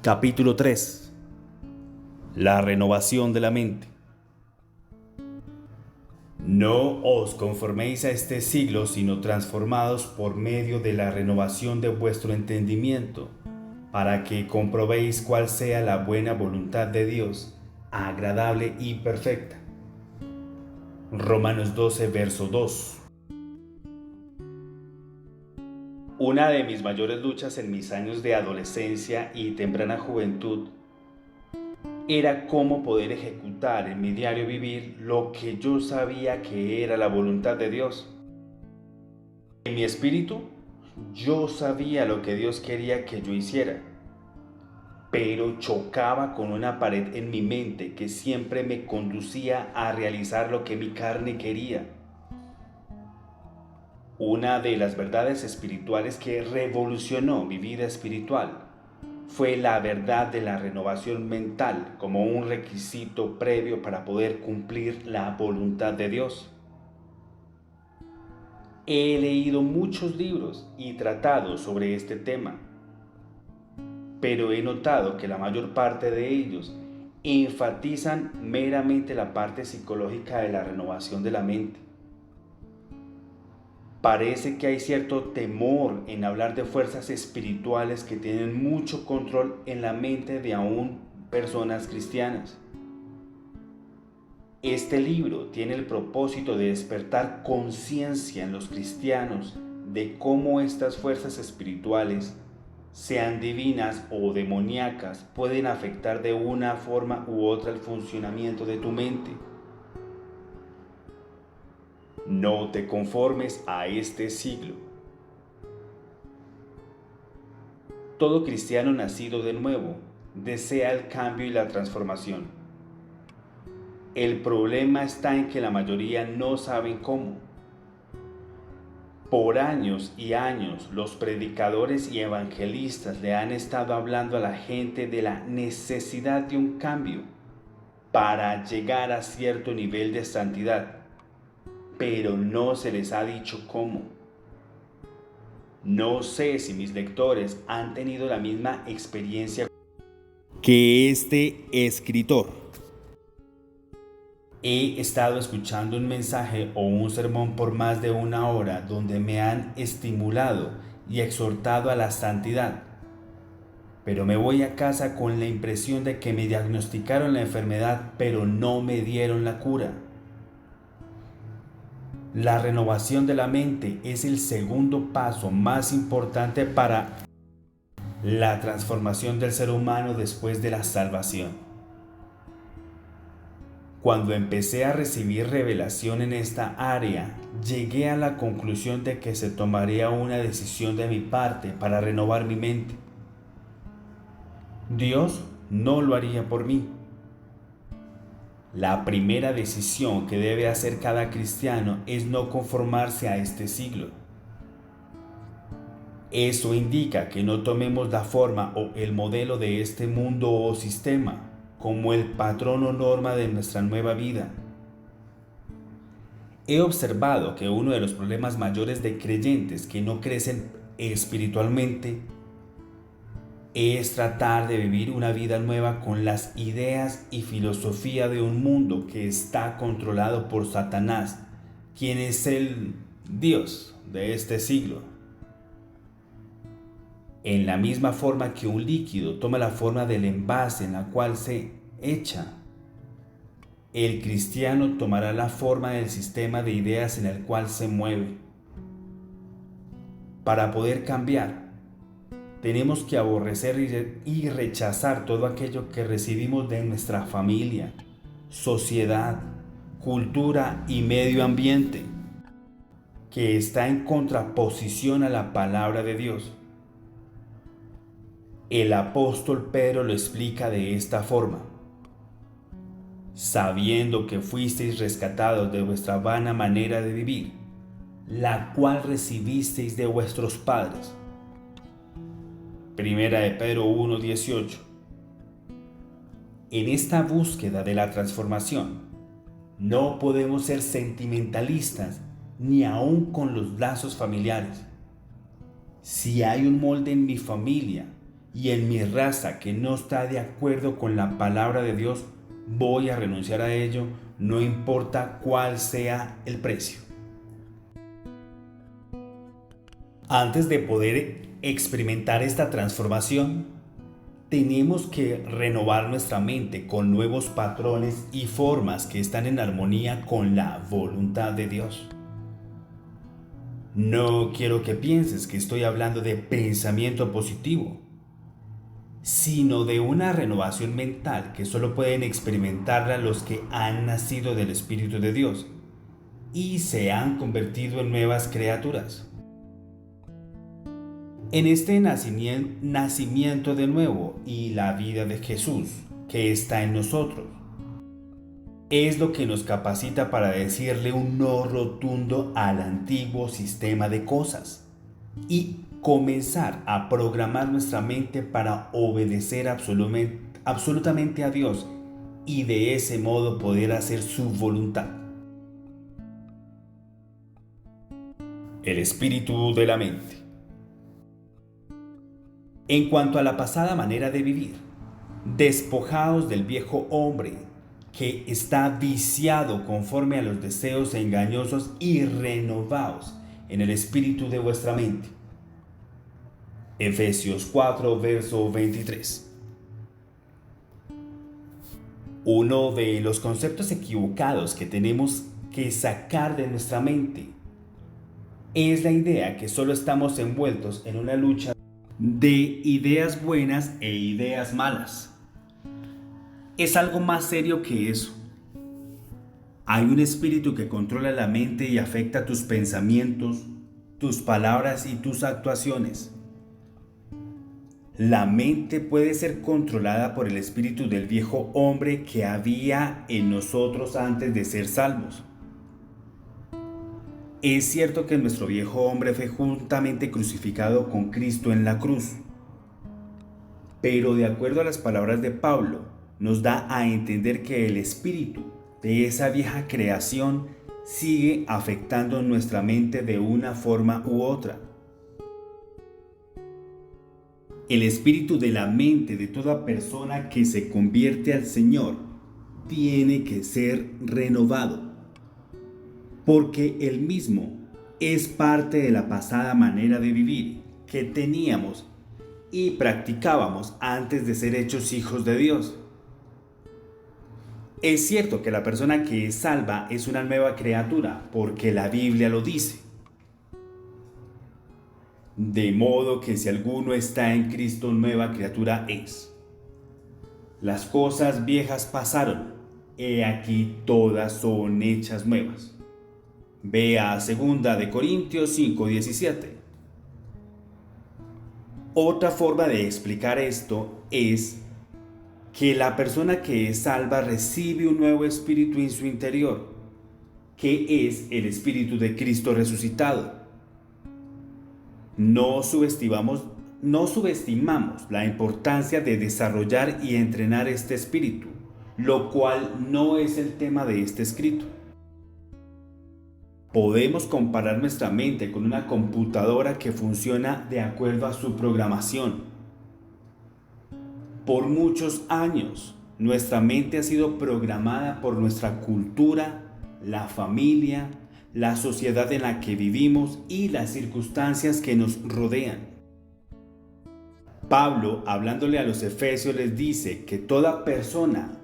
Capítulo 3. La renovación de la mente. No os conforméis a este siglo, sino transformados por medio de la renovación de vuestro entendimiento, para que comprobéis cuál sea la buena voluntad de Dios, agradable y perfecta. Romanos 12, verso 2. Una de mis mayores luchas en mis años de adolescencia y temprana juventud era cómo poder ejecutar en mi diario vivir lo que yo sabía que era la voluntad de Dios. En mi espíritu, yo sabía lo que Dios quería que yo hiciera, pero chocaba con una pared en mi mente que siempre me conducía a realizar lo que mi carne quería. Una de las verdades espirituales que revolucionó mi vida espiritual fue la verdad de la renovación mental como un requisito previo para poder cumplir la voluntad de Dios. He leído muchos libros y tratados sobre este tema, pero he notado que la mayor parte de ellos enfatizan meramente la parte psicológica de la renovación de la mente. Parece que hay cierto temor en hablar de fuerzas espirituales que tienen mucho control en la mente de aún personas cristianas. Este libro tiene el propósito de despertar conciencia en los cristianos de cómo estas fuerzas espirituales, sean divinas o demoníacas, pueden afectar de una forma u otra el funcionamiento de tu mente. No te conformes a este siglo. Todo cristiano nacido de nuevo desea el cambio y la transformación. El problema está en que la mayoría no saben cómo. Por años y años, los predicadores y evangelistas le han estado hablando a la gente de la necesidad de un cambio para llegar a cierto nivel de santidad, pero no se les ha dicho cómo. No sé si mis lectores han tenido la misma experiencia que este escritor. He estado escuchando un mensaje o un sermón por más de una hora donde me han estimulado y exhortado a la santidad, pero me voy a casa con la impresión de que me diagnosticaron la enfermedad pero no me dieron la cura. La renovación de la mente es el segundo paso más importante para la transformación del ser humano después de la salvación. Cuando empecé a recibir revelación en esta área, llegué a la conclusión de que se tomaría una decisión de mi parte para renovar mi mente. Dios no lo haría por mí. La primera decisión que debe hacer cada cristiano es no conformarse a este siglo. Eso indica que no tomemos la forma o el modelo de este mundo o sistema como el patrón o norma de nuestra nueva vida. He observado que uno de los problemas mayores de creyentes que no crecen espiritualmente es tratar de vivir una vida nueva con las ideas y filosofía de un mundo que está controlado por Satanás, quien es el Dios de este siglo. En la misma forma que un líquido toma la forma del envase en la cual se echa, el cristiano tomará la forma del sistema de ideas en el cual se mueve. Para poder cambiar, tenemos que aborrecer y rechazar todo aquello que recibimos de nuestra familia, sociedad, cultura y medio ambiente, que está en contraposición a la palabra de Dios. El apóstol Pedro lo explica de esta forma: sabiendo que fuisteis rescatados de vuestra vana manera de vivir, la cual recibisteis de vuestros padres. Primera de Pedro 1:18. En esta búsqueda de la transformación, no podemos ser sentimentalistas ni aun con los lazos familiares. Si hay un molde en mi familia, y en mi raza que no está de acuerdo con la palabra de Dios, voy a renunciar a ello, no importa cuál sea el precio. Antes de poder experimentar esta transformación, tenemos que renovar nuestra mente con nuevos patrones y formas que están en armonía con la voluntad de Dios. No quiero que pienses que estoy hablando de pensamiento positivo, sino de una renovación mental que solo pueden experimentarla los que han nacido del Espíritu de Dios y se han convertido en nuevas criaturas. En este nacimiento de nuevo y la vida de Jesús que está en nosotros, es lo que nos capacita para decirle un no rotundo al antiguo sistema de cosas y comenzar a programar nuestra mente para obedecer absolutamente a Dios y de ese modo poder hacer su voluntad. El espíritu de la mente. En cuanto a la pasada manera de vivir, despojaos del viejo hombre que está viciado conforme a los deseos engañosos y renovaos en el espíritu de vuestra mente. Efesios 4, verso 23. Uno de los conceptos equivocados que tenemos que sacar de nuestra mente es la idea que solo estamos envueltos en una lucha de ideas buenas e ideas malas. Es algo más serio que eso. Hay un espíritu que controla la mente y afecta tus pensamientos, tus palabras y tus actuaciones. La mente puede ser controlada por el espíritu del viejo hombre que había en nosotros antes de ser salvos. Es cierto que nuestro viejo hombre fue juntamente crucificado con Cristo en la cruz, pero de acuerdo a las palabras de Pablo, nos da a entender que el espíritu de esa vieja creación sigue afectando nuestra mente de una forma u otra. El espíritu de la mente de toda persona que se convierte al Señor tiene que ser renovado, porque Él mismo es parte de la pasada manera de vivir que teníamos y practicábamos antes de ser hechos hijos de Dios. Es cierto que la persona que es salva es una nueva criatura, porque la Biblia lo dice. De modo que si alguno está en Cristo, nueva criatura es. Las cosas viejas pasaron, he aquí todas son hechas nuevas. Vea 2 Corintios 5:17. Otra forma de explicar esto es que la persona que es salva recibe un nuevo espíritu en su interior, que es el espíritu de Cristo resucitado. No subestimamos la importancia de desarrollar y entrenar este espíritu, lo cual no es el tema de este escrito. Podemos comparar nuestra mente con una computadora que funciona de acuerdo a su programación. Por muchos años, nuestra mente ha sido programada por nuestra cultura, la familia, la sociedad en la que vivimos y las circunstancias que nos rodean. Pablo, hablándole a los efesios, les dice que toda persona,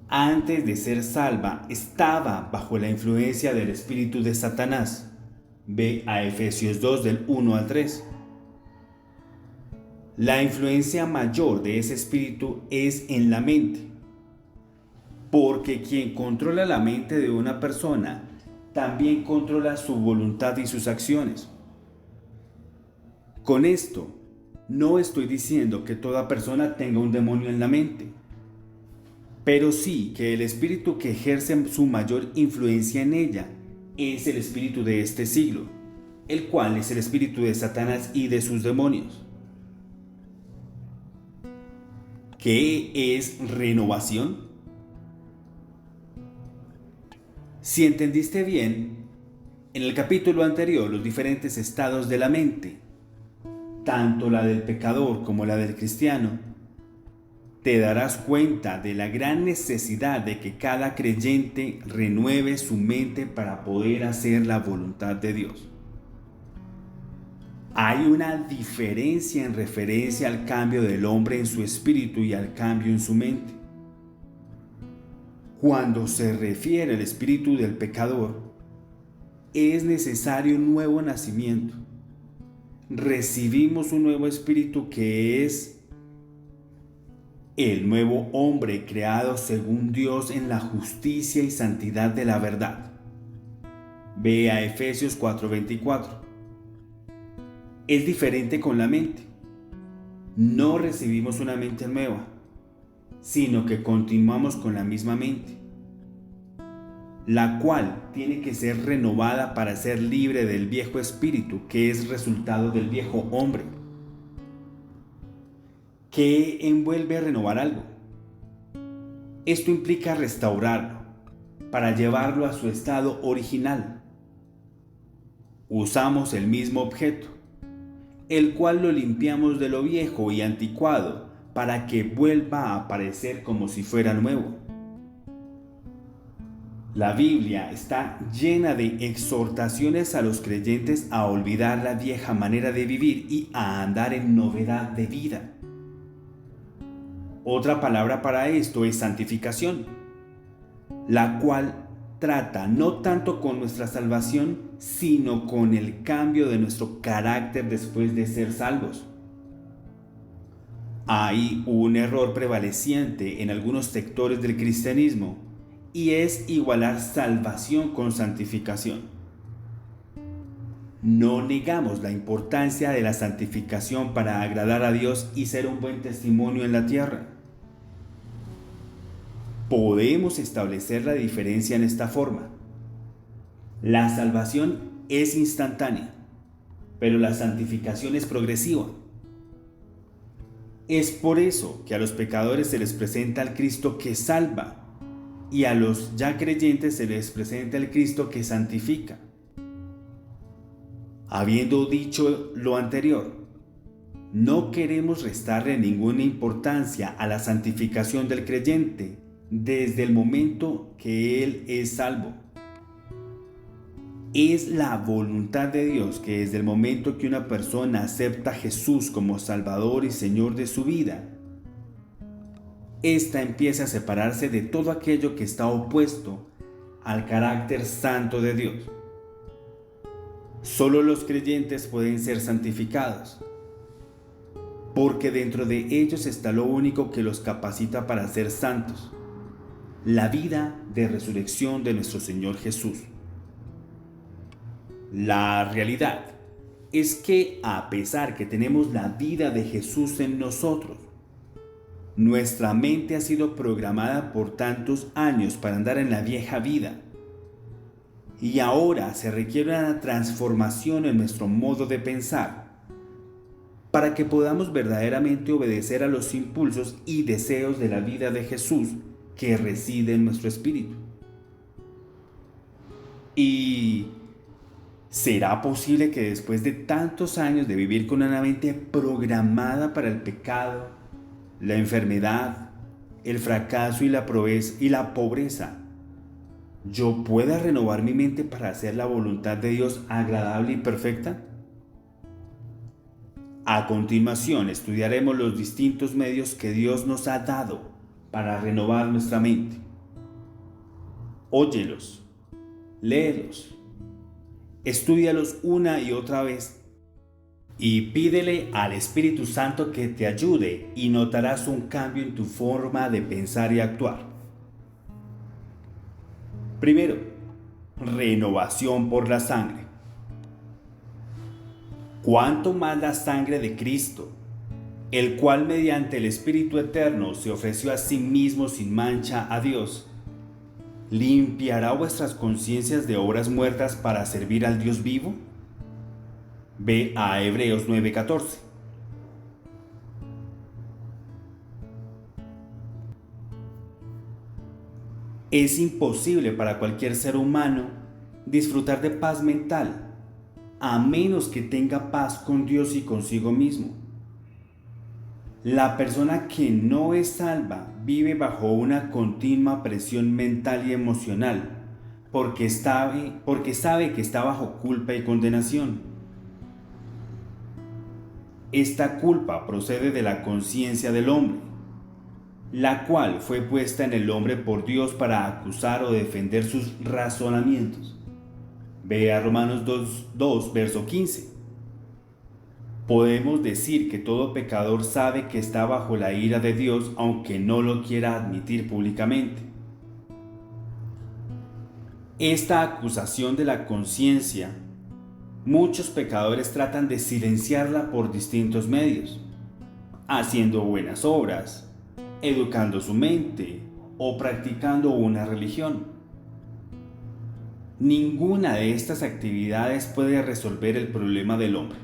antes de ser salva, estaba bajo la influencia del espíritu de Satanás. Ve a Efesios 2 del 1 al 3. La influencia mayor de ese espíritu es en la mente, porque quien controla la mente de una persona también controla su voluntad y sus acciones. Con esto, no estoy diciendo que toda persona tenga un demonio en la mente, pero sí que el espíritu que ejerce su mayor influencia en ella es el espíritu de este siglo, el cual es el espíritu de Satanás y de sus demonios. ¿Qué es renovación? Si entendiste bien, en el capítulo anterior los diferentes estados de la mente, tanto la del pecador como la del cristiano, te darás cuenta de la gran necesidad de que cada creyente renueve su mente para poder hacer la voluntad de Dios. Hay una diferencia en referencia al cambio del hombre en su espíritu y al cambio en su mente. Cuando se refiere al espíritu del pecador, es necesario un nuevo nacimiento. Recibimos un nuevo espíritu que es el nuevo hombre creado según Dios en la justicia y santidad de la verdad. Ve a Efesios 4:24. Es diferente con la mente. No recibimos una mente nueva, sino que continuamos con la misma mente, la cual tiene que ser renovada para ser libre del viejo espíritu, que es resultado del viejo hombre. ¿Qué envuelve renovar algo? Esto implica restaurarlo, para llevarlo a su estado original. Usamos el mismo objeto, el cual lo limpiamos de lo viejo y anticuado para que vuelva a aparecer como si fuera nuevo. La Biblia está llena de exhortaciones a los creyentes a olvidar la vieja manera de vivir y a andar en novedad de vida. Otra palabra para esto es santificación, la cual trata no tanto con nuestra salvación, sino con el cambio de nuestro carácter después de ser salvos. Hay un error prevaleciente en algunos sectores del cristianismo y es igualar salvación con santificación. No negamos la importancia de la santificación para agradar a Dios y ser un buen testimonio en la tierra. Podemos establecer la diferencia en esta forma. La salvación es instantánea, pero la santificación es progresiva. Es por eso que a los pecadores se les presenta el Cristo que salva y a los ya creyentes se les presenta el Cristo que santifica. Habiendo dicho lo anterior, no queremos restarle ninguna importancia a la santificación del creyente desde el momento que él es salvo. Es la voluntad de Dios que desde el momento que una persona acepta a Jesús como Salvador y Señor de su vida, ésta empieza a separarse de todo aquello que está opuesto al carácter santo de Dios. Solo los creyentes pueden ser santificados, porque dentro de ellos está lo único que los capacita para ser santos: la vida de resurrección de nuestro Señor Jesús. La realidad es que a pesar que tenemos la vida de Jesús en nosotros, nuestra mente ha sido programada por tantos años para andar en la vieja vida. Y ahora se requiere una transformación en nuestro modo de pensar para que podamos verdaderamente obedecer a los impulsos y deseos de la vida de Jesús que reside en nuestro espíritu. ¿Y será posible que después de tantos años de vivir con una mente programada para el pecado, la enfermedad, el fracaso y la pobreza, yo pueda renovar mi mente para hacer la voluntad de Dios agradable y perfecta? A continuación estudiaremos los distintos medios que Dios nos ha dado para renovar nuestra mente. Óyelos, léelos, estúdialos una y otra vez y pídele al Espíritu Santo que te ayude y notarás un cambio en tu forma de pensar y actuar. Primero, renovación por la sangre. ¿Cuánto más la sangre de Cristo, el cual mediante el Espíritu Eterno se ofreció a sí mismo sin mancha a Dios, limpiará vuestras conciencias de obras muertas para servir al Dios vivo? Ve a Hebreos 9:14. Es imposible para cualquier ser humano disfrutar de paz mental a menos que tenga paz con Dios y consigo mismo. La persona que no es salva vive bajo una continua presión mental y emocional, porque sabe que está bajo culpa y condenación. Esta culpa procede de la conciencia del hombre, la cual fue puesta en el hombre por Dios para acusar o defender sus razonamientos. Vea Romanos 2, verso 15. Podemos decir que todo pecador sabe que está bajo la ira de Dios, aunque no lo quiera admitir públicamente. Esta acusación de la conciencia, muchos pecadores tratan de silenciarla por distintos medios, haciendo buenas obras, educando su mente o practicando una religión. Ninguna de estas actividades puede resolver el problema del hombre.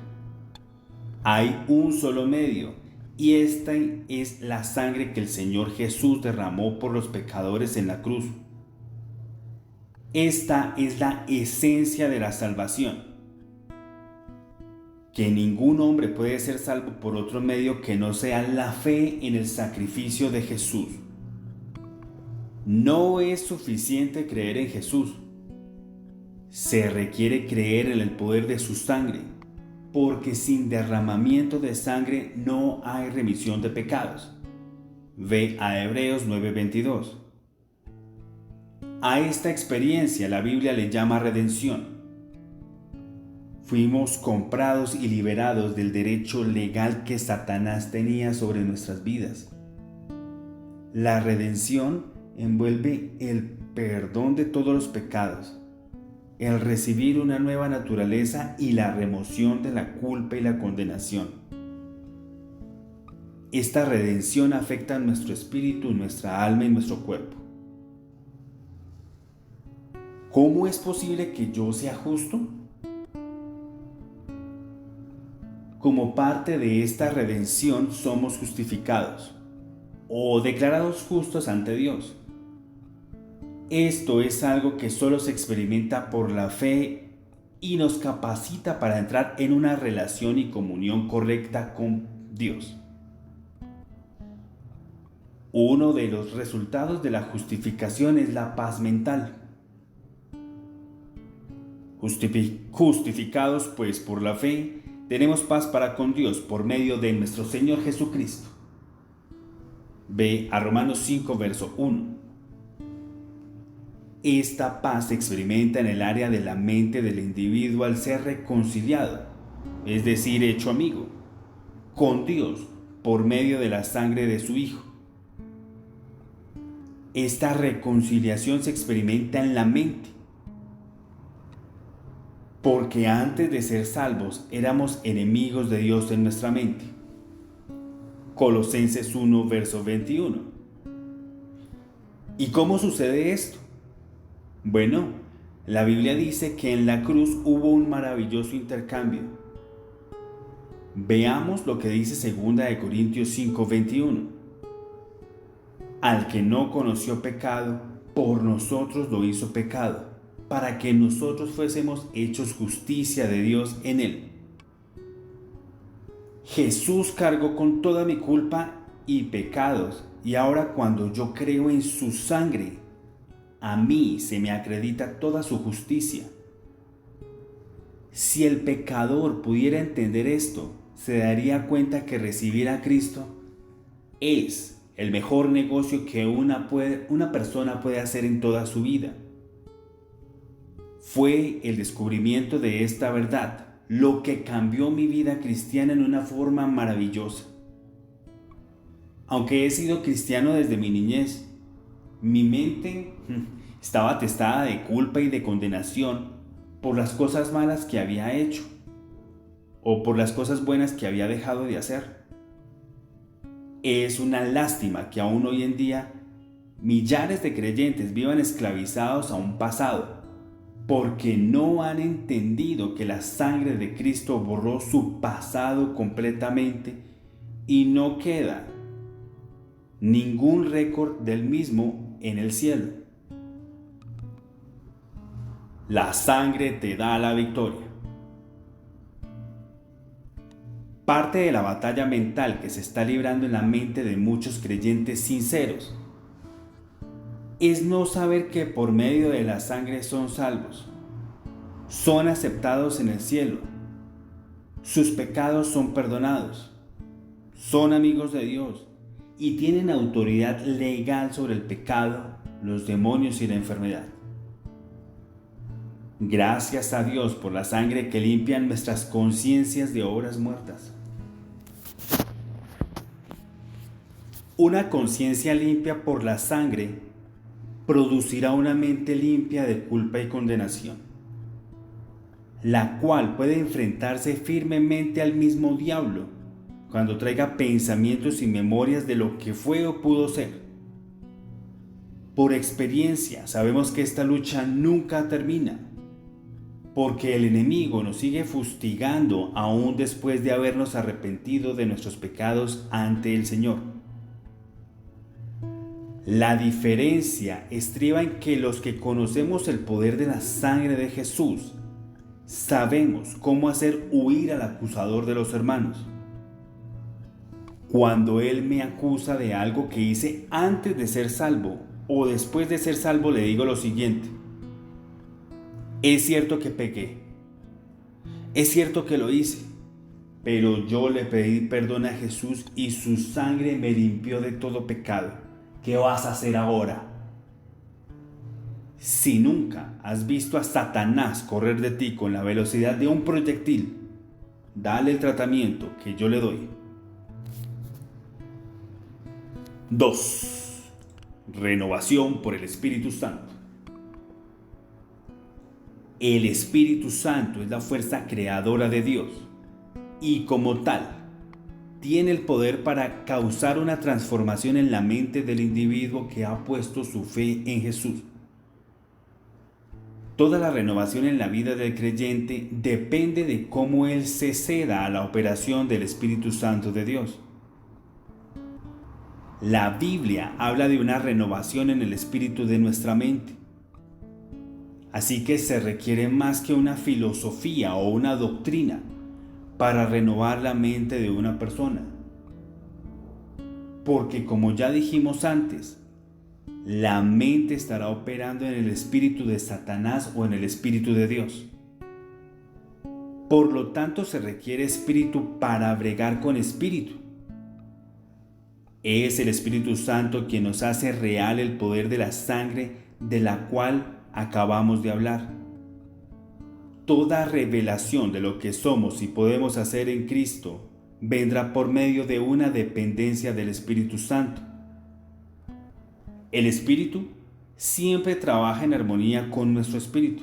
Hay un solo medio, y esta es la sangre que el Señor Jesús derramó por los pecadores en la cruz. Esta es la esencia de la salvación, que ningún hombre puede ser salvo por otro medio que no sea la fe en el sacrificio de Jesús. No es suficiente creer en Jesús. Se requiere creer en el poder de su sangre, porque sin derramamiento de sangre no hay remisión de pecados. Ve a Hebreos 9:22. A esta experiencia la Biblia le llama redención. Fuimos comprados y liberados del derecho legal que Satanás tenía sobre nuestras vidas. La redención envuelve el perdón de todos los pecados, el recibir una nueva naturaleza y la remoción de la culpa y la condenación. Esta redención afecta a nuestro espíritu, nuestra alma y nuestro cuerpo. ¿Cómo es posible que yo sea justo? Como parte de esta redención somos justificados o declarados justos ante Dios. Esto es algo que solo se experimenta por la fe y nos capacita para entrar en una relación y comunión correcta con Dios. Uno de los resultados de la justificación es la paz mental. Justificados pues por la fe, tenemos paz para con Dios por medio de nuestro Señor Jesucristo. Ve a Romanos 5, verso 1. Esta paz se experimenta en el área de la mente del individuo al ser reconciliado, es decir, hecho amigo, con Dios por medio de la sangre de su Hijo. Esta reconciliación se experimenta en la mente, porque antes de ser salvos éramos enemigos de Dios en nuestra mente. Colosenses 1, verso 21. ¿Y cómo sucede esto? Bueno, la Biblia dice que en la cruz hubo un maravilloso intercambio. Veamos lo que dice 2 Corintios 5, 21. Al que no conoció pecado, por nosotros lo hizo pecado, para que nosotros fuésemos hechos justicia de Dios en él. Jesús cargó con toda mi culpa y pecados, y ahora cuando yo creo en su sangre, a mí se me acredita toda su justicia. Si el pecador pudiera entender esto, se daría cuenta que recibir a Cristo es el mejor negocio que una persona puede hacer en toda su vida. Fue el descubrimiento de esta verdad lo que cambió mi vida cristiana en una forma maravillosa. Aunque he sido cristiano desde mi niñez, mi mente estaba atestada de culpa y de condenación por las cosas malas que había hecho o por las cosas buenas que había dejado de hacer. Es una lástima que aún hoy en día millares de creyentes vivan esclavizados a un pasado porque no han entendido que la sangre de Cristo borró su pasado completamente y no queda ningún récord del mismo en el cielo. La sangre te da la victoria. Parte de la batalla mental que se está librando en la mente de muchos creyentes sinceros es no saber que por medio de la sangre son salvos, son aceptados en el cielo, sus pecados son perdonados, son amigos de Dios y tienen autoridad legal sobre el pecado, los demonios y la enfermedad. Gracias a Dios por la sangre que limpia nuestras conciencias de obras muertas. Una conciencia limpia por la sangre producirá una mente limpia de culpa y condenación, la cual puede enfrentarse firmemente al mismo diablo cuando traiga pensamientos y memorias de lo que fue o pudo ser. Por experiencia sabemos que esta lucha nunca termina, porque el enemigo nos sigue fustigando aún después de habernos arrepentido de nuestros pecados ante el Señor. La diferencia estriba en que los que conocemos el poder de la sangre de Jesús sabemos cómo hacer huir al acusador de los hermanos. Cuando él me acusa de algo que hice antes de ser salvo o después de ser salvo, le digo lo siguiente: es cierto que pequé, es cierto que lo hice, pero yo le pedí perdón a Jesús y su sangre me limpió de todo pecado. ¿Qué vas a hacer ahora? Si nunca has visto a Satanás correr de ti con la velocidad de un proyectil, dale el tratamiento que yo le doy. 2. Renovación por el Espíritu Santo. El Espíritu Santo es la fuerza creadora de Dios y como tal tiene el poder para causar una transformación en la mente del individuo que ha puesto su fe en Jesús. Toda la renovación en la vida del creyente depende de cómo él se ceda a la operación del Espíritu Santo de Dios. La Biblia habla de una renovación en el espíritu de nuestra mente. Así que se requiere más que una filosofía o una doctrina para renovar la mente de una persona. Porque como ya dijimos antes, la mente estará operando en el espíritu de Satanás o en el espíritu de Dios. Por lo tanto, se requiere espíritu para bregar con espíritu. Es el Espíritu Santo quien nos hace real el poder de la sangre de la cual acabamos de hablar. Toda revelación de lo que somos y podemos hacer en Cristo vendrá por medio de una dependencia del Espíritu Santo. El Espíritu siempre trabaja en armonía con nuestro espíritu.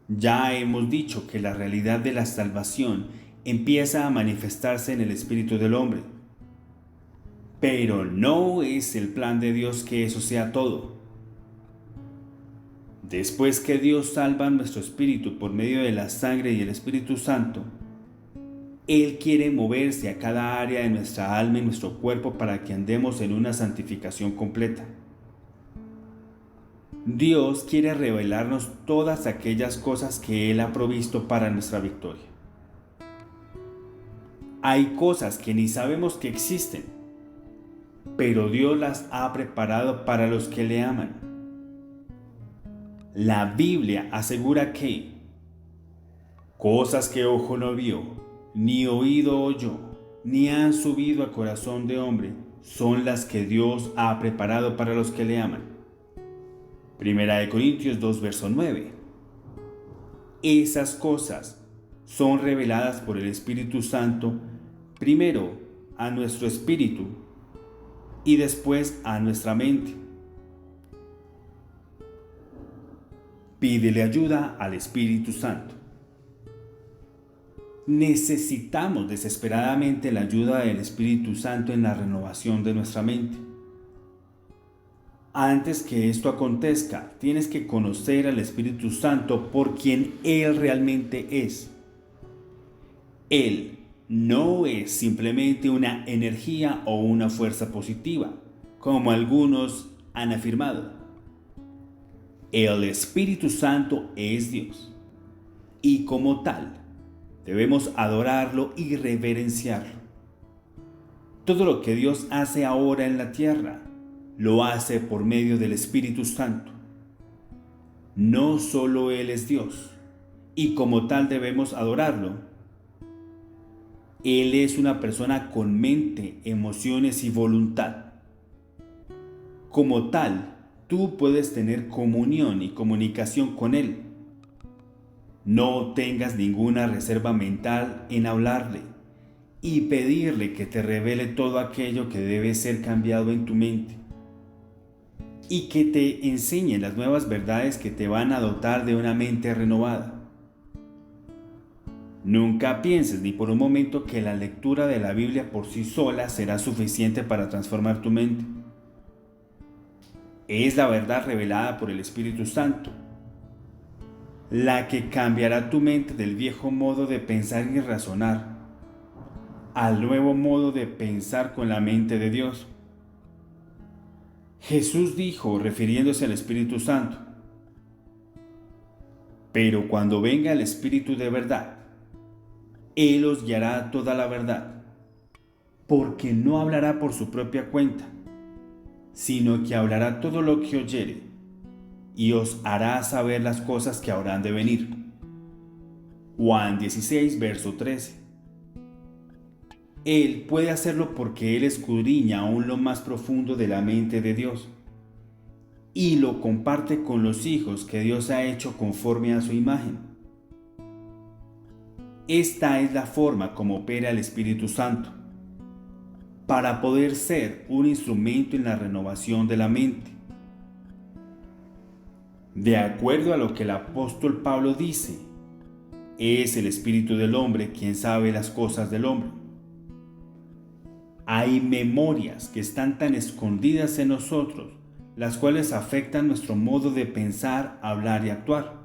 Ya hemos dicho que la realidad de la salvación empieza a manifestarse en el espíritu del hombre. Pero no es el plan de Dios que eso sea todo. Después que Dios salva nuestro espíritu por medio de la sangre y el Espíritu Santo, Él quiere moverse a cada área de nuestra alma y nuestro cuerpo para que andemos en una santificación completa. Dios quiere revelarnos todas aquellas cosas que Él ha provisto para nuestra victoria. Hay cosas que ni sabemos que existen, pero Dios las ha preparado para los que le aman. La Biblia asegura que cosas que ojo no vio, ni oído oyó, ni han subido a corazón de hombre, son las que Dios ha preparado para los que le aman. Primera de Corintios 2, verso 9. Esas cosas son reveladas por el Espíritu Santo, primero a nuestro espíritu y después a nuestra mente. Pídele ayuda al Espíritu Santo. Necesitamos desesperadamente la ayuda del Espíritu Santo en la renovación de nuestra mente. Antes que esto acontezca, tienes que conocer al Espíritu Santo por quien Él realmente es. Él no es simplemente una energía o una fuerza positiva, como algunos han afirmado. El Espíritu Santo es Dios y como tal, debemos adorarlo y reverenciarlo. Todo lo que Dios hace ahora en la tierra, lo hace por medio del Espíritu Santo. No solo Él es Dios, y como tal debemos adorarlo. Él es una persona con mente, emociones y voluntad. Como tal, tú puedes tener comunión y comunicación con Él. No tengas ninguna reserva mental en hablarle y pedirle que te revele todo aquello que debe ser cambiado en tu mente y que te enseñe las nuevas verdades que te van a dotar de una mente renovada. Nunca pienses ni por un momento que la lectura de la Biblia por sí sola será suficiente para transformar tu mente. Es la verdad revelada por el Espíritu Santo, la que cambiará tu mente del viejo modo de pensar y razonar al nuevo modo de pensar con la mente de Dios. Jesús dijo, refiriéndose al Espíritu Santo: pero cuando venga el Espíritu de verdad, Él os guiará a toda la verdad, porque no hablará por su propia cuenta, sino que hablará todo lo que oyere, y os hará saber las cosas que habrán de venir. Juan 16, verso 13. Él puede hacerlo porque Él escudriña aún lo más profundo de la mente de Dios y lo comparte con los hijos que Dios ha hecho conforme a su imagen. Esta es la forma como opera el Espíritu Santo, para poder ser un instrumento en la renovación de la mente. De acuerdo a lo que el apóstol Pablo dice, es el espíritu del hombre quien sabe las cosas del hombre. Hay memorias que están tan escondidas en nosotros, las cuales afectan nuestro modo de pensar, hablar y actuar.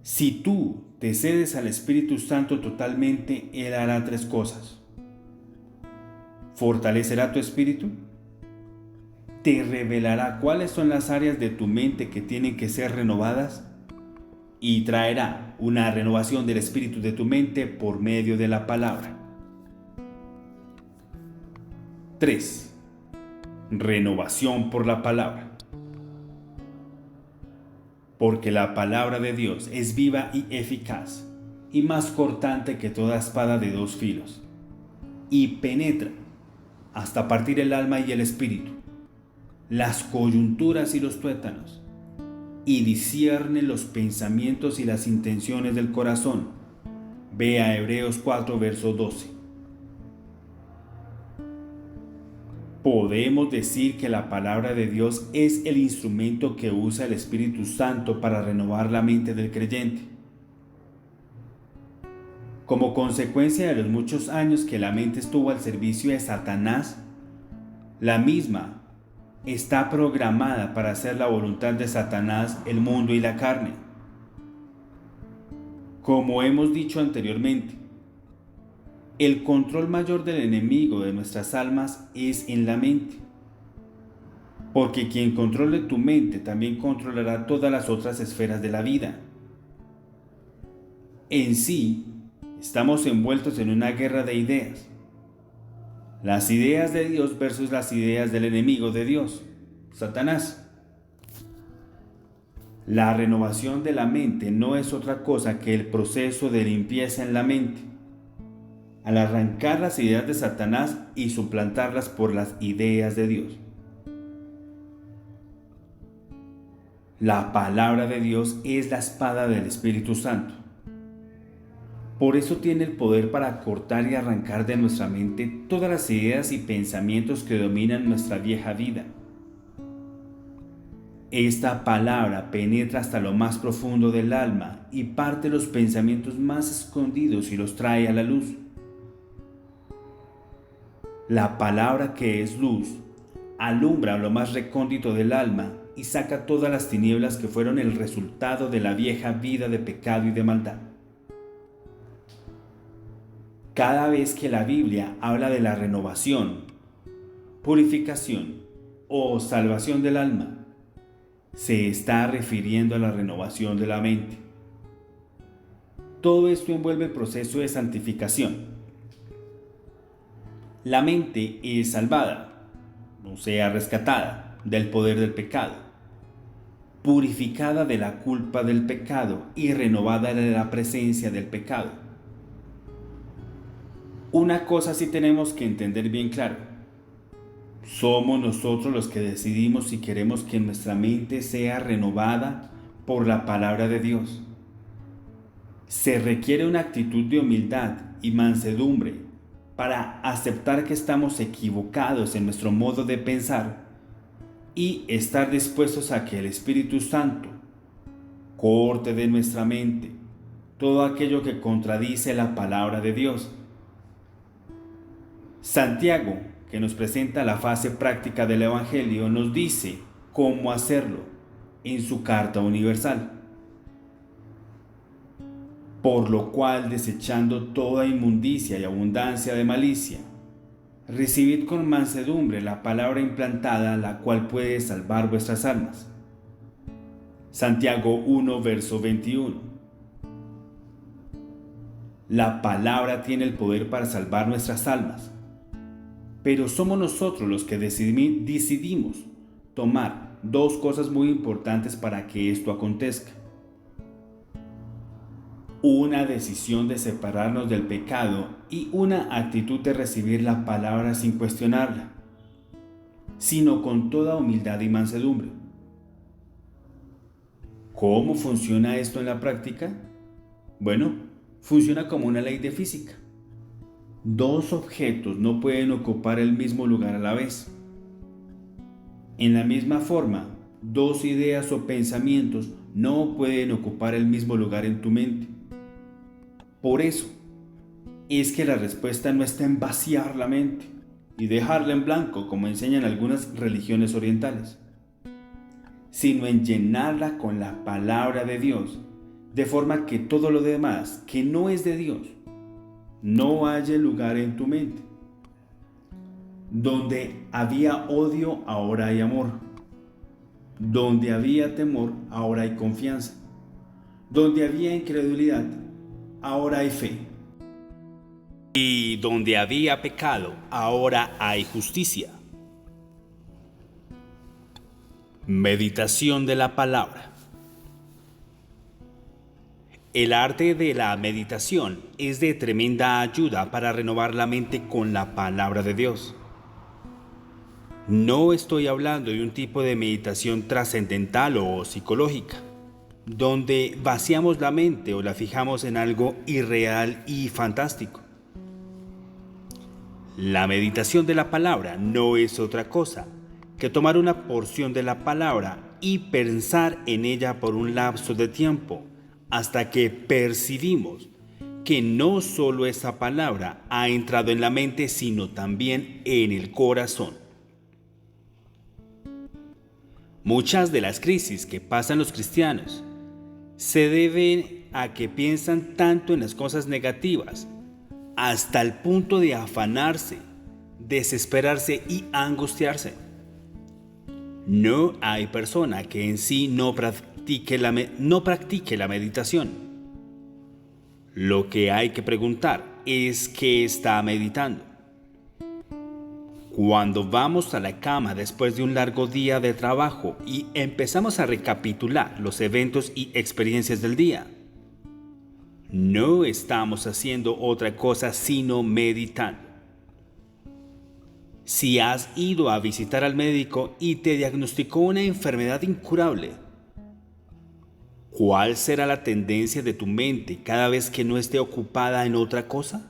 Si tú te cedes al Espíritu Santo totalmente, Él hará tres cosas. Fortalecerá tu espíritu, te revelará cuáles son las áreas de tu mente que tienen que ser renovadas y traerá una renovación del espíritu de tu mente por medio de la palabra. 3. Renovación por la palabra. Porque la palabra de Dios es viva y eficaz, y más cortante que toda espada de dos filos, y penetra hasta partir el alma y el espíritu, las coyunturas y los tuétanos, y discierne los pensamientos y las intenciones del corazón. Ve a Hebreos 4, verso 12. Podemos decir que la palabra de Dios es el instrumento que usa el Espíritu Santo para renovar la mente del creyente. Como consecuencia de los muchos años que la mente estuvo al servicio de Satanás, la misma está programada para hacer la voluntad de Satanás, el mundo y la carne. Como hemos dicho anteriormente, el control mayor del enemigo de nuestras almas es en la mente, porque quien controle tu mente también controlará todas las otras esferas de la vida. En sí, estamos envueltos en una guerra de ideas. Las ideas de Dios versus las ideas del enemigo de Dios, Satanás. La renovación de la mente no es otra cosa que el proceso de limpieza en la mente, al arrancar las ideas de Satanás y suplantarlas por las ideas de Dios. La palabra de Dios es la espada del Espíritu Santo. Por eso tiene el poder para cortar y arrancar de nuestra mente todas las ideas y pensamientos que dominan nuestra vieja vida. Esta palabra penetra hasta lo más profundo del alma y parte los pensamientos más escondidos y los trae a la luz. La palabra, que es luz, alumbra lo más recóndito del alma y saca todas las tinieblas que fueron el resultado de la vieja vida de pecado y de maldad. Cada vez que la Biblia habla de la renovación, purificación o salvación del alma, se está refiriendo a la renovación de la mente. Todo esto envuelve el proceso de santificación. La mente es salvada, o sea, rescatada del poder del pecado, purificada de la culpa del pecado y renovada de la presencia del pecado. Una cosa sí tenemos que entender bien claro. Somos nosotros los que decidimos si queremos que nuestra mente sea renovada por la palabra de Dios. Se requiere una actitud de humildad y mansedumbre para aceptar que estamos equivocados en nuestro modo de pensar y estar dispuestos a que el Espíritu Santo corte de nuestra mente todo aquello que contradice la palabra de Dios. Santiago, que nos presenta la fase práctica del Evangelio, nos dice cómo hacerlo en su carta universal. Por lo cual, desechando toda inmundicia y abundancia de malicia, recibid con mansedumbre la palabra implantada, la cual puede salvar vuestras almas. Santiago 1, verso 21. La palabra tiene el poder para salvar nuestras almas, pero somos nosotros los que decidimos tomar dos cosas muy importantes para que esto acontezca. Una decisión de separarnos del pecado y una actitud de recibir la palabra sin cuestionarla, sino con toda humildad y mansedumbre. ¿Cómo funciona esto en la práctica? Bueno, funciona como una ley de física. Dos objetos no pueden ocupar el mismo lugar a la vez. En la misma forma, dos ideas o pensamientos no pueden ocupar el mismo lugar en tu mente. Por eso, es que la respuesta no está en vaciar la mente y dejarla en blanco como enseñan algunas religiones orientales, sino en llenarla con la palabra de Dios, de forma que todo lo demás que no es de Dios no haya lugar en tu mente. Donde había odio, ahora hay amor. Donde había temor, ahora hay confianza. Donde había incredulidad, ahora hay fe. Y donde había pecado, ahora hay justicia. Meditación de la palabra. El arte de la meditación es de tremenda ayuda para renovar la mente con la palabra de Dios. No estoy hablando de un tipo de meditación trascendental o psicológica, donde vaciamos la mente o la fijamos en algo irreal y fantástico. La meditación de la palabra no es otra cosa que tomar una porción de la palabra y pensar en ella por un lapso de tiempo, hasta que percibimos que no solo esa palabra ha entrado en la mente, sino también en el corazón. Muchas de las crisis que pasan los cristianos se deben a que piensan tanto en las cosas negativas, hasta el punto de afanarse, desesperarse y angustiarse. No hay persona que en sí no practique la meditación. Lo que hay que preguntar es ¿qué está meditando? Cuando vamos a la cama después de un largo día de trabajo y empezamos a recapitular los eventos y experiencias del día, no estamos haciendo otra cosa sino meditando. Si has ido a visitar al médico y te diagnosticó una enfermedad incurable, ¿cuál será la tendencia de tu mente cada vez que no esté ocupada en otra cosa?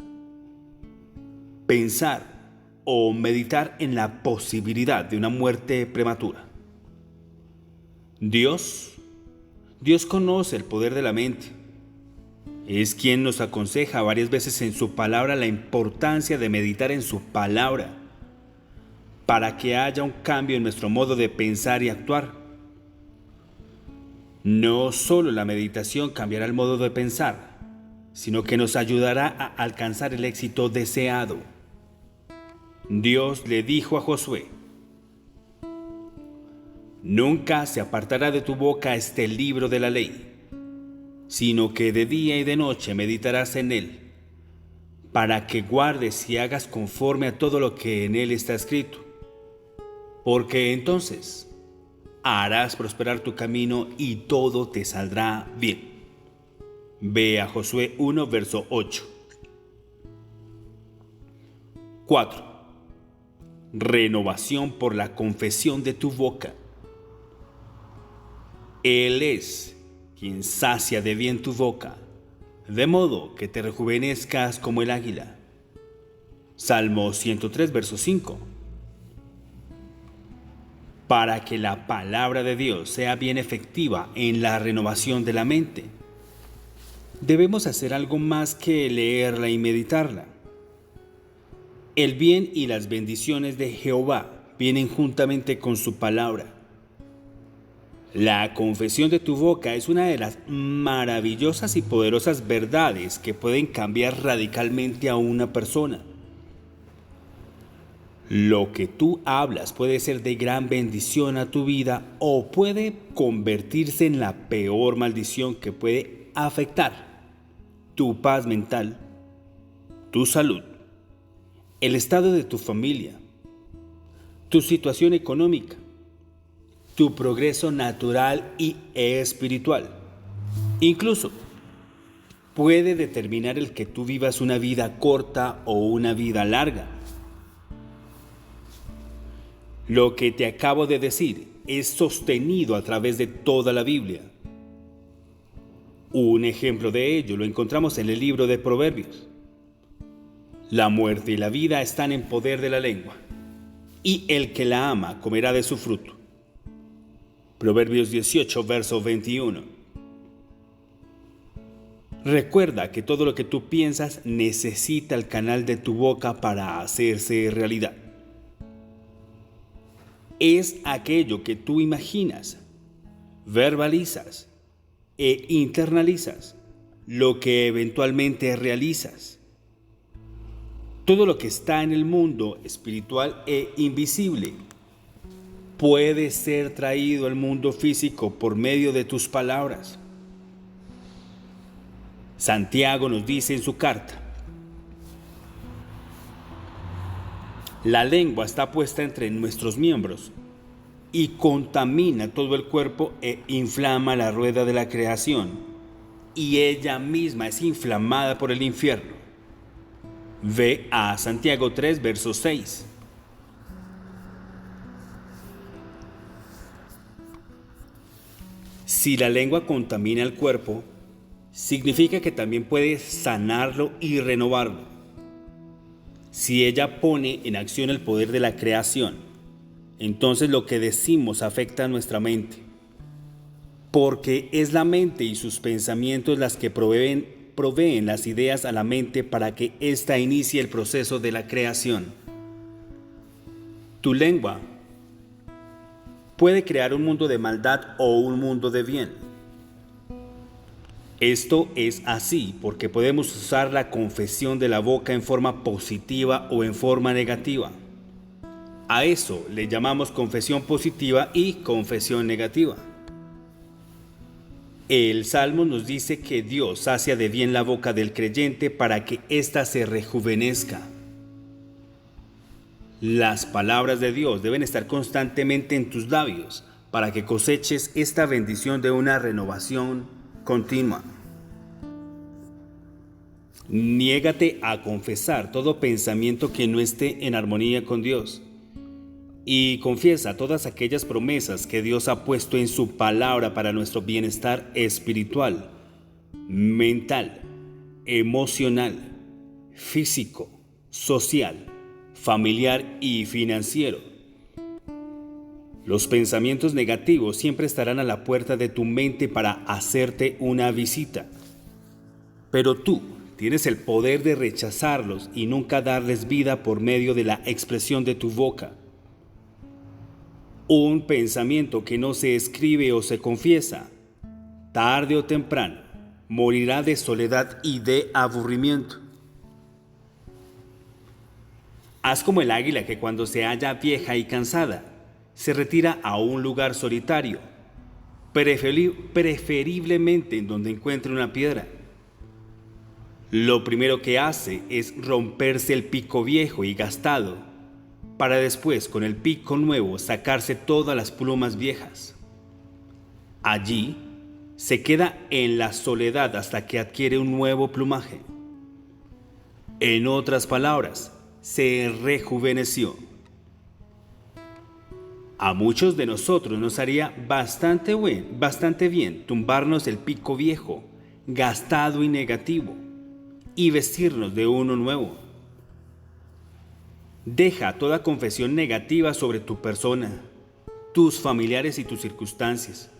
Pensar o meditar en la posibilidad de una muerte prematura. Dios conoce el poder de la mente. Es quien nos aconseja varias veces en su palabra la importancia de meditar en su palabra para que haya un cambio en nuestro modo de pensar y actuar. No solo la meditación cambiará el modo de pensar, sino que nos ayudará a alcanzar el éxito deseado. Dios le dijo a Josué: nunca se apartará de tu boca este libro de la ley. sino que de día y de noche meditarás en él, para que guardes y hagas conforme a todo lo que en él está escrito. Porque entonces harás prosperar tu camino y todo te saldrá bien. Ve a Josué 1, verso 8. 4. Renovación por la confesión de tu boca. Él es quien sacia de bien tu boca, de modo que te rejuvenezcas como el águila. Salmo 103, verso 5. Para que la palabra de Dios sea bien efectiva en la renovación de la mente, debemos hacer algo más que leerla y meditarla. El bien y las bendiciones de Jehová vienen juntamente con su palabra. La confesión de tu boca es una de las maravillosas y poderosas verdades que pueden cambiar radicalmente a una persona. Lo que tú hablas puede ser de gran bendición a tu vida o puede convertirse en la peor maldición que puede afectar tu paz mental, tu salud, el estado de tu familia, tu situación económica, tu progreso natural y espiritual. Incluso puede determinar el que tú vivas una vida corta o una vida larga. Lo que te acabo de decir es sostenido a través de toda la Biblia. Un ejemplo de ello lo encontramos en el libro de Proverbios. La muerte y la vida están en poder de la lengua, y el que la ama comerá de su fruto. Proverbios 18, verso 21. Recuerda que todo lo que tú piensas necesita el canal de tu boca para hacerse realidad. Es aquello que tú imaginas, verbalizas e internalizas, lo que eventualmente realizas. Todo lo que está en el mundo espiritual e invisible puede ser traído al mundo físico por medio de tus palabras. Santiago nos dice en su carta: la lengua está puesta entre nuestros miembros y contamina todo el cuerpo e inflama la rueda de la creación, y ella misma es inflamada por el infierno. Ve a Santiago 3, verso 6. Si la lengua contamina el cuerpo, significa que también puede sanarlo y renovarlo. Si ella pone en acción el poder de la creación, entonces lo que decimos afecta a nuestra mente, porque es la mente y sus pensamientos las que proveen las ideas a la mente para que ésta inicie el proceso de la creación. Tu lengua puede crear un mundo de maldad o un mundo de bien. Esto es así porque podemos usar la confesión de la boca en forma positiva o en forma negativa. A eso le llamamos confesión positiva y confesión negativa. El Salmo nos dice que Dios sacia de bien la boca del creyente para que ésta se rejuvenezca. Las palabras de Dios deben estar constantemente en tus labios para que coseches esta bendición de una renovación continua. Niégate a confesar todo pensamiento que no esté en armonía con Dios y confiesa todas aquellas promesas que Dios ha puesto en su palabra para nuestro bienestar espiritual, mental, emocional, físico, social, familiar y financiero. Los pensamientos negativos siempre estarán a la puerta de tu mente para hacerte una visita, pero tú tienes el poder de rechazarlos y nunca darles vida por medio de la expresión de tu boca. Un pensamiento que no se escribe o se confiesa, tarde o temprano, morirá de soledad y de aburrimiento. Haz como el águila que cuando se halla vieja y cansada, se retira a un lugar solitario. preferiblemente en donde encuentre una piedra. Lo primero que hace es romperse el pico viejo y gastado, para después con el pico nuevo sacarse todas las plumas viejas. Allí se queda en la soledad hasta que adquiere un nuevo plumaje. En otras palabras, se rejuveneció. A muchos de nosotros nos haría bastante bien tumbarnos el pico viejo, gastado y negativo, y vestirnos de uno nuevo. Deja toda confesión negativa sobre tu persona, tus familiares y tus circunstancias,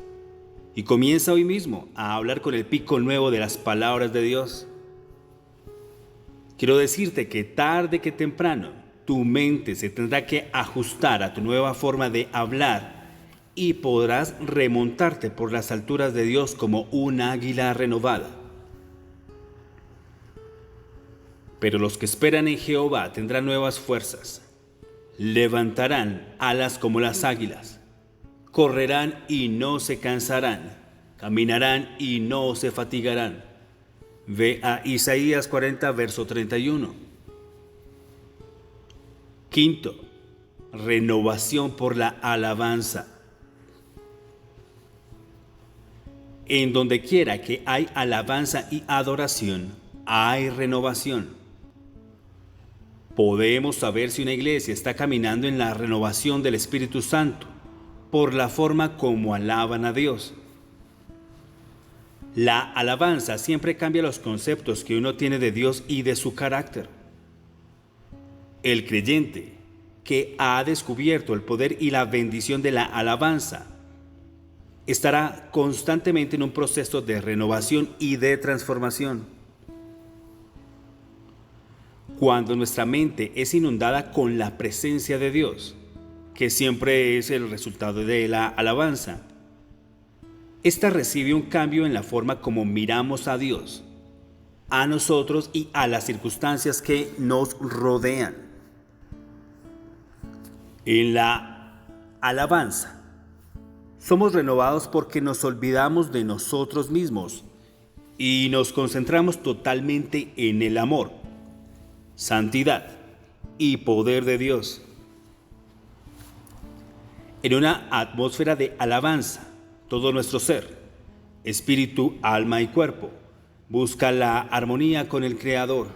y comienza hoy mismo a hablar con el pico nuevo de las palabras de Dios. Quiero decirte que tarde que temprano, tu mente se tendrá que ajustar a tu nueva forma de hablar y podrás remontarte por las alturas de Dios como un águila renovada. Pero los que esperan en Jehová tendrán nuevas fuerzas, levantarán alas como las águilas, correrán y no se cansarán, caminarán y no se fatigarán. Ve a Isaías 40, verso 31. Quinto, renovación por la alabanza. En donde quiera que hay alabanza y adoración, hay renovación. Podemos saber si una iglesia está caminando en la renovación del Espíritu Santo por la forma como alaban a Dios. La alabanza siempre cambia los conceptos que uno tiene de Dios y de su carácter. El creyente que ha descubierto el poder y la bendición de la alabanza estará constantemente en un proceso de renovación y de transformación. Cuando nuestra mente es inundada con la presencia de Dios, que siempre es el resultado de la alabanza, esta recibe un cambio en la forma como miramos a Dios, a nosotros y a las circunstancias que nos rodean. En la alabanza, somos renovados porque nos olvidamos de nosotros mismos y nos concentramos totalmente en el amor, santidad y poder de Dios. En una atmósfera de alabanza, todo nuestro ser, espíritu, alma y cuerpo, busca la armonía con el Creador.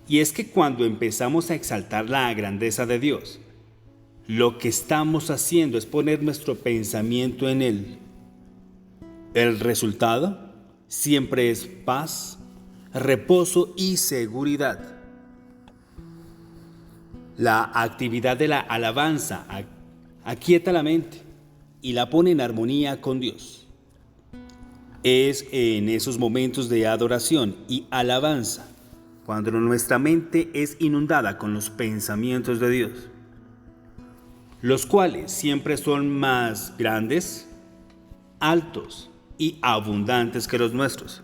Y es que cuando empezamos a exaltar la grandeza de Dios, lo que estamos haciendo es poner nuestro pensamiento en Él. El resultado siempre es paz, reposo y seguridad. La actividad de la alabanza aquieta la mente y la pone en armonía con Dios. Es en esos momentos de adoración y alabanza cuando nuestra mente es inundada con los pensamientos de Dios, los cuales siempre son más grandes, altos y abundantes que los nuestros.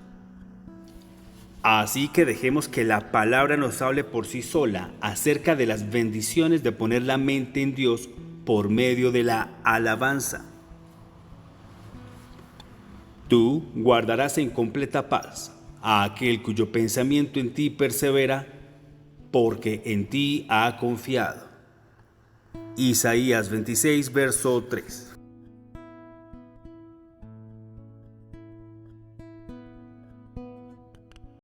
Así que dejemos que la palabra nos hable por sí sola acerca de las bendiciones de poner la mente en Dios por medio de la alabanza. Tú guardarás en completa paz a aquel cuyo pensamiento en ti persevera, porque en ti ha confiado. Isaías 26, verso 3.